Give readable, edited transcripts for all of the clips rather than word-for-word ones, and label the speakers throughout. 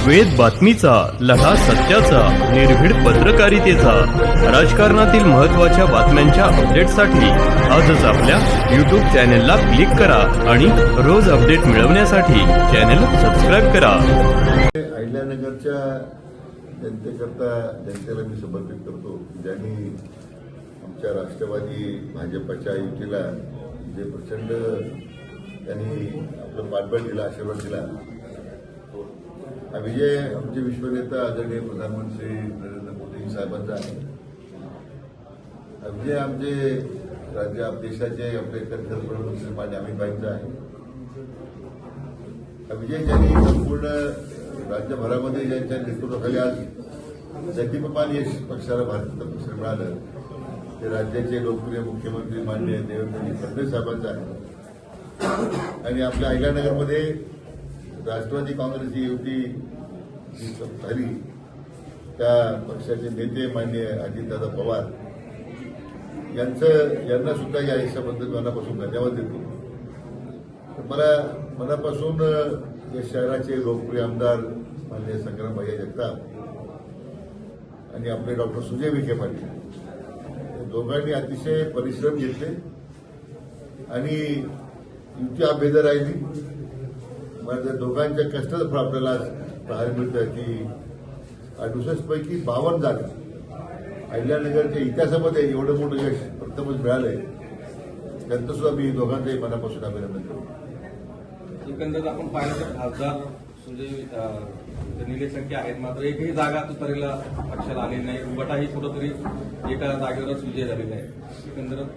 Speaker 1: वेद बातमीचा, लढा सत्याचा, निर्भीड पत्रकारितेचा, राजकारणातील महत्त्वाच्या बातम्यांच्या अपडेटसाठी आजच आपल्या YouTube चॅनेलला क्लिक करा आणि रोज अपडेट मिळवण्यासाठी चॅनेल सबस्क्राइब करा.
Speaker 2: अहिल्यानगरच्या जनतेला मी समर्पित करतो, ज्यांनी आमच्या राष्ट्रवादी भाजपच्या युतीला जे प्रचंड त्यांनी आपलं पाठबळ दिलं, आशीर्वाद दिला. हा विजय आमचे विश्वनेता आदरणीय प्रधानमंत्री नरेंद्र मोदी साहेबांचा आहे. हा विजय आमचे देशाचे आपले कणखर प्रधानमंत्री माननीय अमितभाईंचा आहे. हा विजय ज्यांनी संपूर्ण राज्यभरामध्ये ज्यांच्या नेतृत्वाखाली आज जगदीपाल यश पक्षाला भारताचं पक्ष मिळालं, ते राज्याचे लोकप्रिय मुख्यमंत्री माननीय देवेंद्र फडणवीस साहेबांचा आहे. आणि आपल्या अहिल्यानगरमध्ये राष्ट्रवादी काँग्रेसची युती जी झाली, त्या पक्षाचे नेते माननीय अजितदादा पवार यांना सुद्धा या यशाबद्दल मनापासून धन्यवाद देतो. मला मनापासून या शहराचे लोकप्रिय आमदार माननीय संग्रामभाई जगताप आणि आपले डॉक्टर सुजय विखे पाटील दोघांनी अतिशय परिश्रम घेतले आणि युती अभेद्य राहिली. मला त्या दोघांच्या कष्टाचं फळ आपल्याला आज पाहायला मिळतं की 68 पैकी 52 जागा अहिल्यानगरच्या इतिहासामध्ये एवढं मोठं यश प्रथमच मिळालंय. त्यांचं सुद्धा मी दोघांचंही मनापासून अभिनंदन करतो.
Speaker 3: एकंदरीत आपण पाहिलं तर खासदार सुजय निलेश संख्या आहेत, मात्र एकही जागा तुतारीला पक्षाला आलेली नाही. उभटाही कुठंतरी एका जागेवरच विजय झालेला आहे. एकंदरीत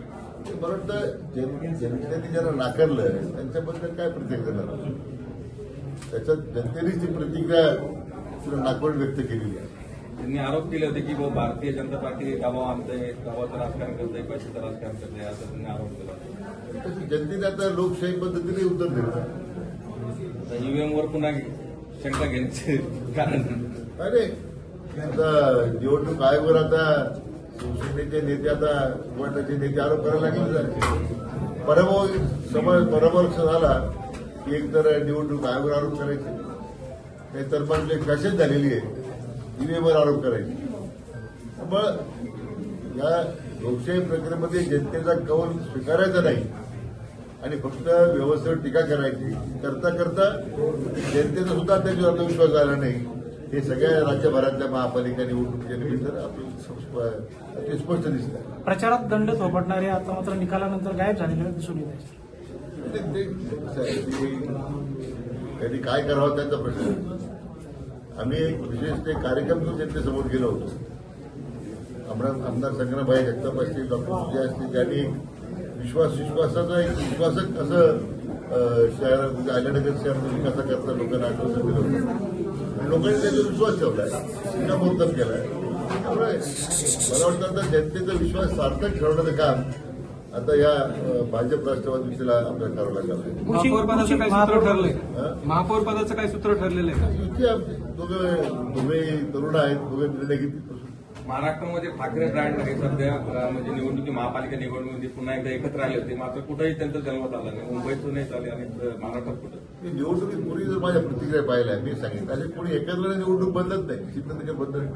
Speaker 2: मला वाटतं जनतेने ज्यांना नाकारलं त्यांच्याबद्दल काय प्रतिक्रिया करणार, त्याच्यात जनतेनेच ती प्रतिक्रिया नाकारून व्यक्त केलेली आहे.
Speaker 3: त्यांनी आरोप केले होते की भारतीय जनता पार्टी दबाव आणते, दबावाचं राजकारण करते, पैशाचं राजकारण करते, असं त्यांनी आरोप केला होता.
Speaker 2: जनतेने आता लोकशाही पद्धतीने उत्तर दिलं.
Speaker 3: ईव्हीएमवर पुन्हा शंका घेण्याचे कारण
Speaker 2: अरे आता निवडणूक आयोगावर आता शिवसेनेचे नेते, आता उभाटाचे नेते आरोप करायला लागले. पराभव झाला की एकतर निवडणूक आयोगावर आरोप करायचे, नाहीतर मग फॅशन झालेली आहे ईव्हीएमवर आरोप करायचे. त्यामुळे या लोकशाही प्रक्रियेमध्ये जनतेचा कौल स्वीकारायचा नाही आणि फक्त व्यवस्थेवर टीका करायची. करता करता जनतेचा सुद्धा त्याच्यावर आत्मविश्वास आला नाही. हे सगळ्या राज्यभरातल्या महापालिका निवडणुकीच्या निमित्तानं स्पष्ट दिसतं.
Speaker 4: प्रचारात दंड थोपटणारे आता मात्र निकालानंतर गायब झालेले दिसून येत आहे.
Speaker 2: त्यांनी काय करावं त्यांचा प्रश्न. आम्ही विशेष ते कार्यक्रम जनतेसमोर गेलो होतो. आमदार संग्रामभाई जगताप असतील, डॉक्टर सुजय असतील, त्यांनी विश्वासाचा एक विश्वासक असं शहरात अहिल्यानगर शहराचा विकासाकरता लोकांना आश्वासन दिलं होतं. लोकांनी त्याचा विश्वास ठेवलाय, शिक्कामोर्तब केलाय. त्यामुळे मला वाटतं आता जनतेचा विश्वास सार्थक ठेवण्याचं काम आता या भाजप राष्ट्रवादी युतीला आपल्याला करावं लागलं.
Speaker 3: महापौर पदाचं काय सूत्र ठरलंय? महापौर पदाचं काय सूत्र ठरलेलं आहे का?
Speaker 2: युती दोघे तरुण आहेत, दोघे निर्णय घेतील.
Speaker 3: महाराष्ट्रामध्ये ठाकरे ब्रँड आहे सध्या, म्हणजे निवडणुकी महापालिका निवडणुकीत पुन्हा एकदा एकत्र आले होते, मात्र कुठेही त्यांचा जन्मत आला नाही. मुंबईतून नाही झाले आणि महाराष्ट्रात कुठं
Speaker 2: निवडणुकीपूर्वी जर माझ्या प्रतिक्रिया पाहिल्या, मी सांगितलं असे कोणी एकत्र निवडणूक बदलत नाही, तिथं काही बदल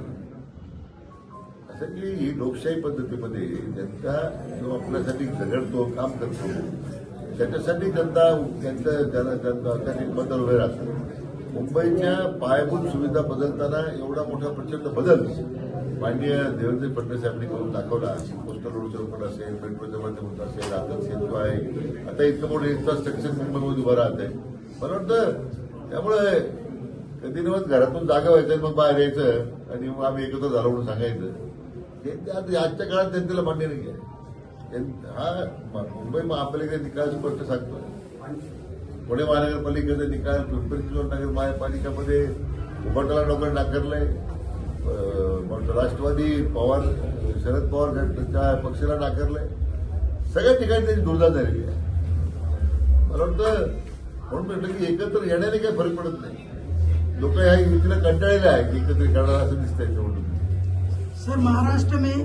Speaker 2: असं की ही लोकशाही पद्धतीमध्ये जनता जो आपल्यासाठी झगडतो, काम करतो, त्याच्यासाठी जनता त्यांच्या बदल उभे राहतात. मुंबईच्या पायाभूत सुविधा बदलताना एवढा मोठा प्रचंड बदल माननीय देवेंद्र फडणवीस यांनी करून दाखवला. कोस्टल रोडचं रोपण असेल, मेट्रोच्या माध्यमातून असेल, आता सेतू आहे, आता इतकं मोठं इन्फ्रास्ट्रक्चर मुंबईमध्ये उभं राहत आहे. मला वाटतं त्यामुळे कधी नव्हत घरातून जागा व्हायचं, मग बाहेर यायचं आणि मग आम्ही एकत्र झालो म्हणून सांगायचं. ते आजच्या काळात जनतेला मान्य नाही आहे. हा मुंबई महापालिकेचा निकाल स्पष्ट सांगतोय. पुणे महानगरपालिकेचा निकाल, पिंपरी चिंचवड नगरपालिकामध्ये उभाटाला लोकांना नाकारलंय. राष्ट्रवादी शरद पवार गटाच्या पक्षाला नाकारलंय. सगळ्या ठिकाणी त्याची दुर्दा झालेली आहे. मला वाटतं म्हणून म्हटलं की एकत्र येण्याने काही फरक पडत नाही. लोक ह्या युतीला कंटाळलेले आहेत, एकत्र करणार असं दिसतंय निवडणूक.
Speaker 5: सर, महाराष्ट्र में